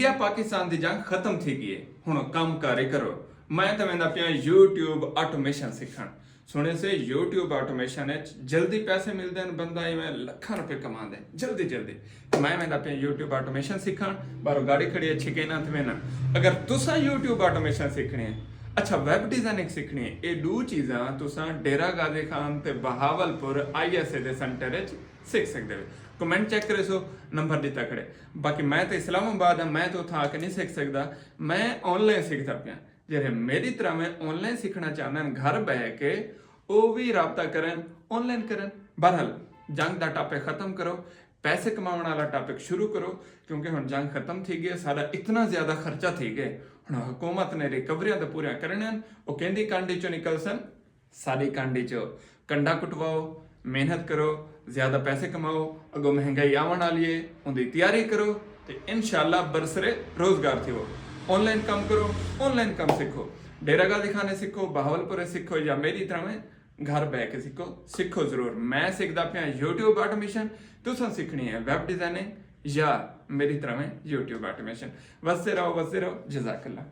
India Pakistan की जंग खत्म थी गई है हुण काम कार करो। मैं तो वेंदा पिया यूट्यूब ऑटोमेशन सीखण। सुने से यूट्यूब ऑटोमेशन जल्दी पैसे मिलते हैं, बंदा इवें लखां रुपए कमांदे जल्दी जल्दी। मैं वेंदा पिया यूट्यूब ऑटोमेशन सीखण। बाहरों गाड़ी खड़ी अच्छी कहना थे ना, अगर तुसा यूट्यूब ऑटोमेशन सीखनी है, अच्छा वैब डिजाइनिंग सीखनी है, ये दो चीज़ां तुसा डेरा गाजी खान ते Bahawalpur ISA they centre which सीख सकते हो। कमेंट चेक करे सो नंबर दिता खड़े। बाकी मैं तो इस्लामाबाद हाँ, मैं तो उत्थे आके नहीं सीख सकता, मैं ऑनलाइन सीखता पिया। जेरे मेरी तरह मैं ऑनलाइन सीखना चाहते हैं घर बह के वो भी राबता करन ऑनलाइन करन। बहरहाल जंग का टॉपिक खत्म करो, पैसे कमाने वाला टॉपिक शुरू करो, क्योंकि हम जंग खत्म थी गई, सारा इतना ज्यादा खर्चा थी गए। हम हुकूमत ने रिकवरियां तो पूरी करने, वो कहती कांडी चो निकल सन, सारी कांडी चो कंडा कुटवाओ, मेहनत करो, ज्यादा पैसे कमाओ, अगो महंगाई आवन वाली है, उनकी तैयारी करो, तो इंशाल्लाह बरसरे रोजगार थी। वो ऑनलाइन काम करो, ऑनलाइन काम सीखो, डेरा गाजी खाने सीखो, बहावलपुर सीखो, या मेरी तरह में घर बह के सीखो। सीखो जरूर। मैं सीखता पिया यूट्यूब ऑटोमेशन, तुसा सीखनी है वैब डिजाइनिंग या मेरी तरह में यूट्यूब ऑटोमेशन। वसते रहो जज़ाकल्लाह।